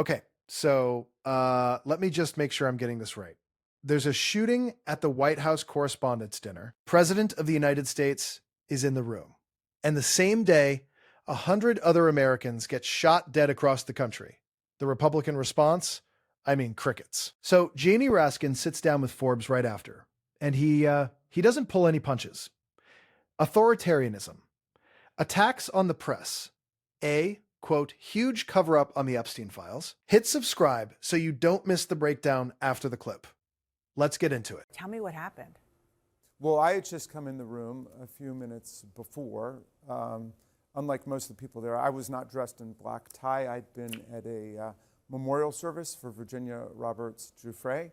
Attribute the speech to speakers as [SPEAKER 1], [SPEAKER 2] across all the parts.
[SPEAKER 1] Okay, so let me just make sure I'm getting this right. There's a shooting at the White House Correspondents Dinner. President of the United States is in the room. And the same day, 100 other Americans get shot dead across the country. The Republican response? I mean, crickets. So Jamie Raskin sits down with Forbes right after, and he doesn't pull any punches. Authoritarianism. Attacks on the press. A, quote, huge cover up on the Epstein files. Hit subscribe so you don't miss the breakdown after the clip. Let's get into it.
[SPEAKER 2] Tell me what happened.
[SPEAKER 3] Well, I had just come in the room a few minutes before. Unlike most of the people there, I was not dressed in black tie. I'd been at a memorial service for Virginia Roberts Giuffre.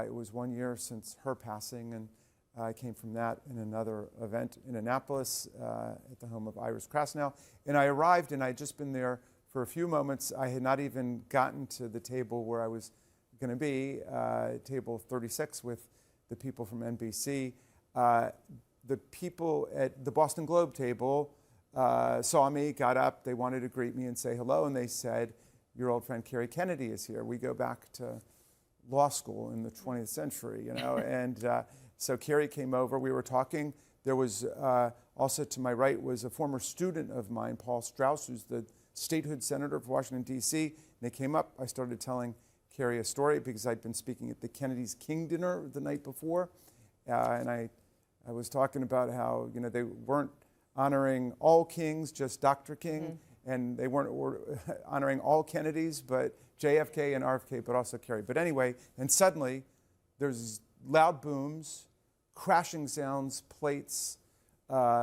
[SPEAKER 3] It was 1 year since her passing, and I came from that in another event in Annapolis at the home of Iris Krasnow. And I arrived, and I had just been there for a few moments. I had not even gotten to the table where I was going to be, table 36 with the people from NBC. The people at the Boston Globe table saw me, got up, they wanted to greet me and say hello, and they said, your old friend Kerry Kennedy is here. We go back to law school in the 20th century, you know, and so Kerry came over, we were talking. There was also to my right was a former student of mine, Paul Strauss, who's the statehood senator for Washington, D.C. And they came up, I started telling Kerry a story because I'd been speaking at the Kennedy's King dinner the night before. And I was talking about how, you know, they weren't honoring all kings, just Dr. King, and they weren't honoring all Kennedys, but JFK and RFK, but also Kerry. But anyway, and suddenly there's loud booms, crashing sounds, plates,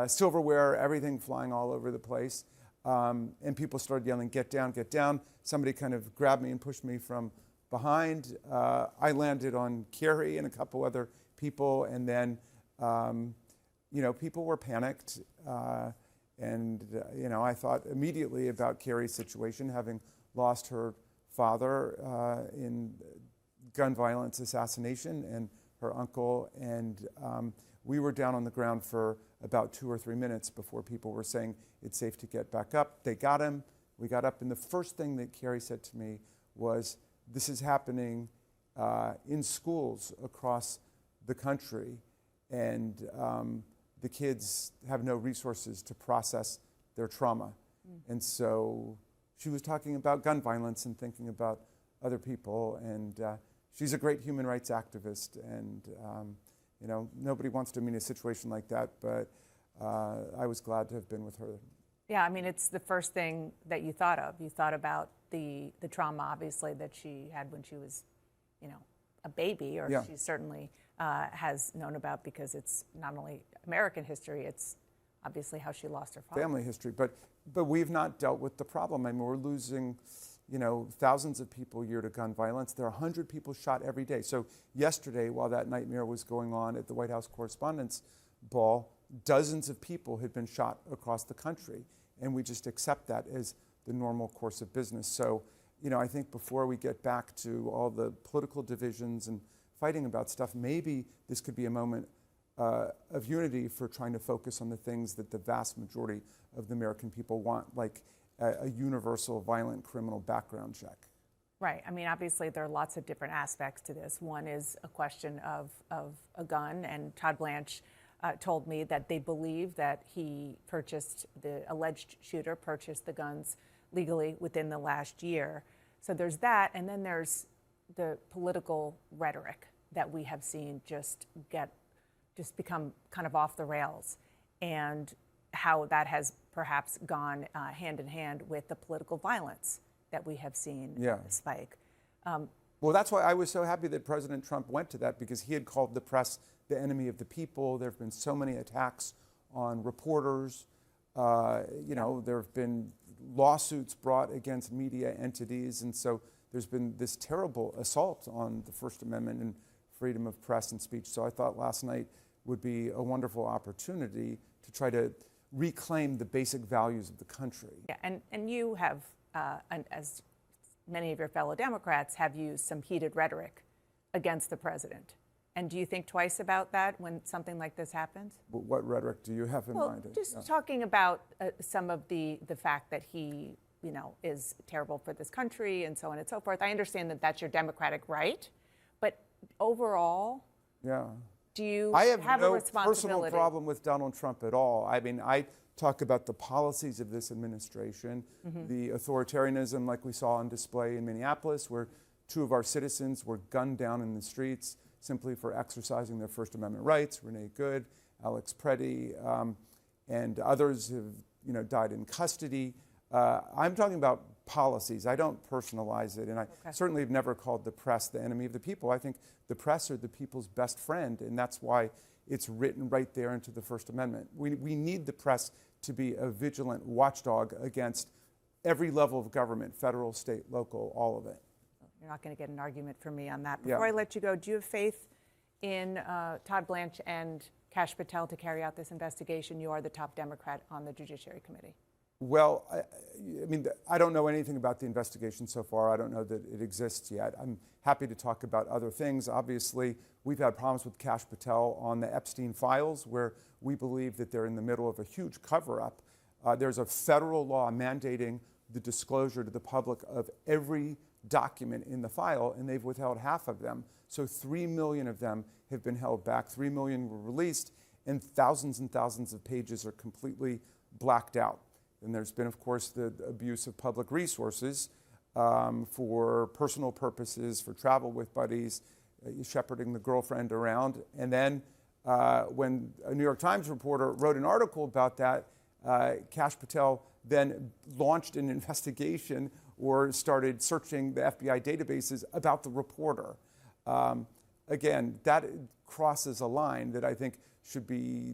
[SPEAKER 3] silverware, everything flying all over the place. And people started yelling, get down, get down. Somebody kind of grabbed me and pushed me from behind. I landed on Kerry and a couple other people, and then, you know, people were panicked. You know, I thought immediately about Kerry's situation, having lost her father in gun violence assassination and her uncle. And we were down on the ground for about 2 or 3 minutes before people were saying it's safe to get back up. They got him. We got up. And the first thing that Kerry said to me was, this is happening in schools across the country. And the kids have no resources to process their trauma. And so she was talking about gun violence and thinking about other people. And she's a great human rights activist. And, you know, nobody wants to be in a situation like that, but I was glad to have been with her.
[SPEAKER 2] Yeah, I mean, it's the first thing that you thought of. You thought about the trauma, obviously, that she had when she was, you know, a baby, or
[SPEAKER 3] Yeah.
[SPEAKER 2] she certainly has known about, because it's not only American history, it's obviously how she lost her father.
[SPEAKER 3] Family history, but we've not dealt with the problem. I mean, we're losing, you know, thousands of people a year to gun violence. There are 100 people shot every day. So yesterday, while that nightmare was going on at the White House Correspondents' Ball, dozens of people had been shot across the country, and we just accept that as the normal course of business. So, you know, I think before we get back to all the political divisions and fighting about stuff, maybe this could be a moment of unity for trying to focus on the things that the vast majority of the American people want, like a universal violent criminal background check.
[SPEAKER 2] Right. I mean, obviously, there are lots of different aspects to this. One is a question of a gun, and Todd Blanche told me that they believe that he purchased, the alleged shooter purchased the guns legally within the last year. So there's that, and then there's the political rhetoric that we have seen just become kind of off the rails, and how that has perhaps gone hand in hand with the political violence that we have seen spike.
[SPEAKER 3] Well, that's why I was so happy that President Trump went to that, because he had called the press the enemy of the people. There have been so many attacks on reporters. You know, there have been lawsuits brought against media entities. And so there's been this terrible assault on the First Amendment and freedom of press and speech. So I thought last night would be a wonderful opportunity to try to reclaim the basic values of the country.
[SPEAKER 2] Yeah, and you have, and as many of your fellow Democrats, have used some heated rhetoric against the president. And do you think twice about that when something like this happens?
[SPEAKER 3] What rhetoric do you have in mind?
[SPEAKER 2] Just talking about some of the fact that he is terrible for this country and so on and so forth. I understand that that's your democratic right, but overall,
[SPEAKER 3] Yeah.
[SPEAKER 2] do you
[SPEAKER 3] I
[SPEAKER 2] have
[SPEAKER 3] have
[SPEAKER 2] a
[SPEAKER 3] no
[SPEAKER 2] responsibility?
[SPEAKER 3] personal problem with Donald Trump at all. I mean, I talk about the policies of this administration, the authoritarianism like we saw on display in Minneapolis, where 2 of our citizens were gunned down in the streets simply for exercising their First Amendment rights. Renee Good, Alex Preddy, and others have died in custody. I'm talking about policies. I don't personalize it, and I certainly have never called the press the enemy of the people. I think the press are the people's best friend, and that's why it's written right there into the First Amendment. We need the press to be a vigilant watchdog against every level of government, federal, state, local, all of it.
[SPEAKER 2] You're not going to get an argument from me on that. Before I let you go, do you have faith in Todd Blanche and Kash Patel to carry out this investigation? You are the top Democrat on the Judiciary Committee.
[SPEAKER 3] Well, I mean, I don't know anything about the investigation so far. I don't know that it exists yet. I'm happy to talk about other things. Obviously, we've had problems with Kash Patel on the Epstein files, where we believe that they're in the middle of a huge cover-up. There's a federal law mandating the disclosure to the public of every document in the file, and they've withheld half of them. So 3 million of them have been held back. 3 million were released, and thousands of pages are completely blacked out. And there's been, of course, the abuse of public resources for personal purposes, for travel with buddies, shepherding the girlfriend around. And then when a New York Times reporter wrote an article about that, Kash Patel then launched an investigation or started searching the FBI databases about the reporter. Again, that crosses a line that I think should be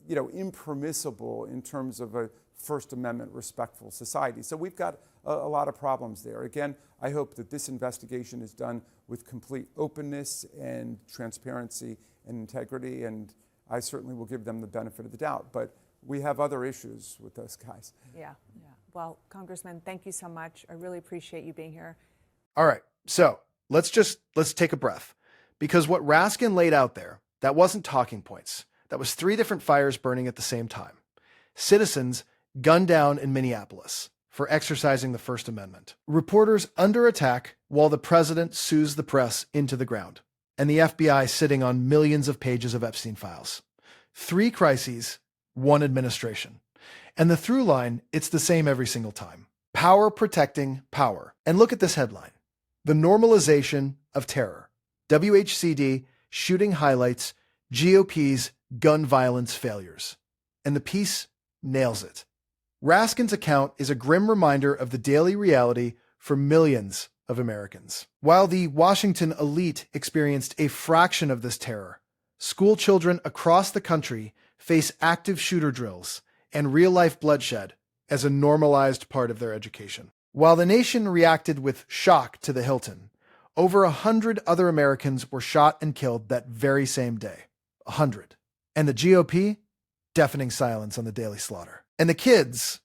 [SPEAKER 3] impermissible in terms of a First Amendment respectful society. So we've got a lot of problems there. Again, I hope that this investigation is done with complete openness and transparency and integrity, and I certainly will give them the benefit of the doubt. But we have other issues with those guys.
[SPEAKER 2] Yeah. Well, Congressman, thank you so much. I really appreciate you being here.
[SPEAKER 1] All right. So let's take a breath, because what Raskin laid out there, that wasn't talking points. That was 3 different fires burning at the same time. Citizens gunned down in Minneapolis for exercising the First Amendment. Reporters under attack while the president sues the press into the ground. And the FBI sitting on millions of pages of Epstein files. 3 crises, 1 administration. And the through line, it's the same every single time. Power protecting power. And look at this headline. The normalization of terror. WHCD shooting highlights GOP's gun violence failures. And the piece nails it. Raskin's account is a grim reminder of the daily reality for millions of Americans. While the Washington elite experienced a fraction of this terror, school children across the country face active shooter drills and real-life bloodshed as a normalized part of their education. While the nation reacted with shock to the Hilton, over 100 other Americans were shot and killed that very same day. 100. And the GOP? Deafening silence on the daily slaughter. And the kids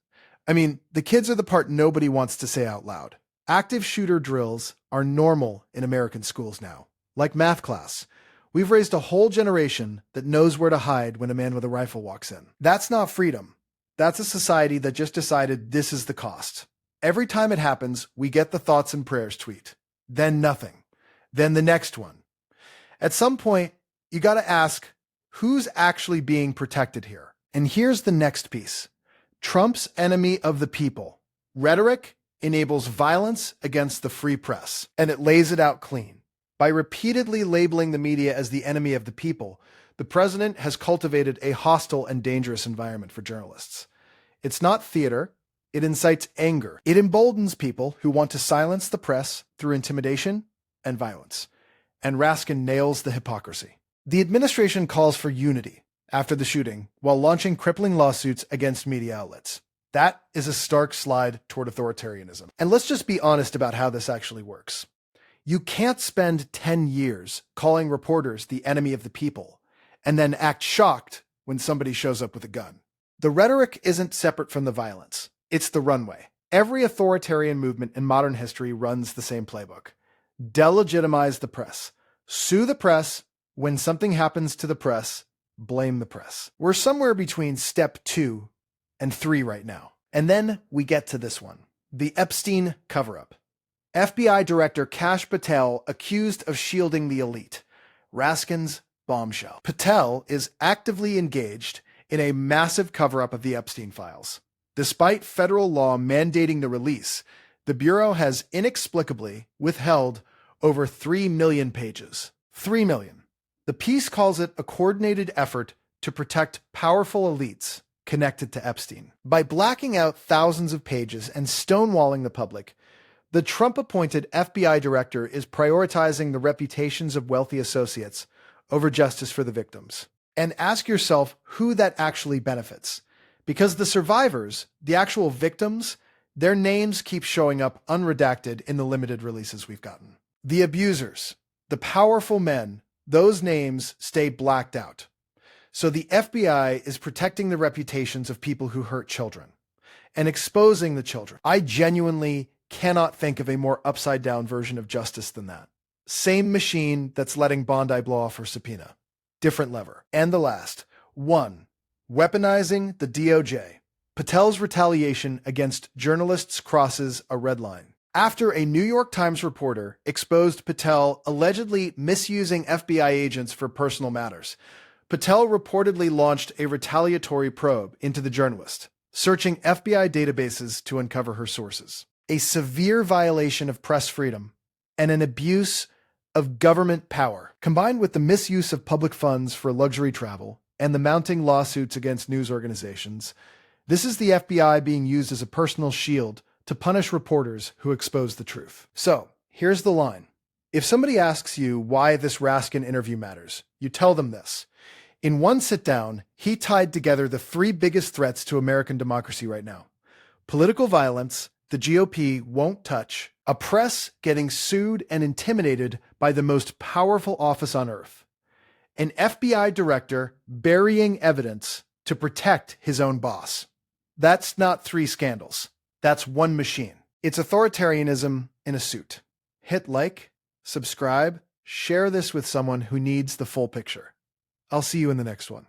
[SPEAKER 1] are the part nobody wants to say out loud. Active shooter drills are normal in American schools now. Like math class. We've raised a whole generation that knows where to hide when a man with a rifle walks in. That's not freedom. That's a society that just decided this is the cost. Every time it happens, we get the thoughts and prayers tweet. Then nothing. Then the next one. At some point, you got to ask, who's actually being protected here? And here's the next piece. Trump's enemy of the people. Rhetoric enables violence against the free press, and it lays it out clean. By repeatedly labeling the media as the enemy of the people, the president has cultivated a hostile and dangerous environment for journalists. It's not theater. It incites anger. It emboldens people who want to silence the press through intimidation and violence. And Raskin nails the hypocrisy. The administration calls for unity after the shooting while launching crippling lawsuits against media outlets. That is a stark slide toward authoritarianism. And let's just be honest about how this actually works. You can't spend 10 years calling reporters the enemy of the people and then act shocked when somebody shows up with a gun. The rhetoric isn't separate from the violence. It's the runway. Every authoritarian movement in modern history runs the same playbook. Delegitimize the press. Sue the press. When something happens to the press, blame the press. We're somewhere between step 2 and 3 right now. And then we get to this one, the Epstein cover-up. FBI Director Kash Patel accused of shielding the elite. Raskin's bombshell. Patel is actively engaged in a massive cover-up of the Epstein files. Despite federal law mandating the release, the Bureau has inexplicably withheld over 3 million pages. 3 million. The piece calls it a coordinated effort to protect powerful elites connected to Epstein. By blacking out thousands of pages and stonewalling the public, the Trump-appointed FBI director is prioritizing the reputations of wealthy associates over justice for the victims. And ask yourself who that actually benefits. Because the survivors, the actual victims, their names keep showing up unredacted in the limited releases we've gotten. The abusers, the powerful men, those names stay blacked out. So the FBI is protecting the reputations of people who hurt children and exposing the children. I genuinely cannot think of a more upside-down version of justice than that. Same machine that's letting Bondi blow off her subpoena. Different lever. And the last. 1. Weaponizing the DOJ. Patel's retaliation against journalists crosses a red line. After a New York Times reporter exposed Patel allegedly misusing FBI agents for personal matters, Patel reportedly launched a retaliatory probe into the journalist, searching FBI databases to uncover her sources. A severe violation of press freedom and an abuse of government power, combined with the misuse of public funds for luxury travel and the mounting lawsuits against news organizations. This is the FBI being used as a personal shield to punish reporters who expose the truth. So, here's the line. If somebody asks you why this Raskin interview matters, you tell them this. In one sit-down, he tied together the 3 biggest threats to American democracy right now. Political violence, the GOP won't touch, a press getting sued and intimidated by the most powerful office on earth, an FBI director burying evidence to protect his own boss. That's not 3 scandals. That's one machine. It's authoritarianism in a suit. Hit like, subscribe, share this with someone who needs the full picture. I'll see you in the next one.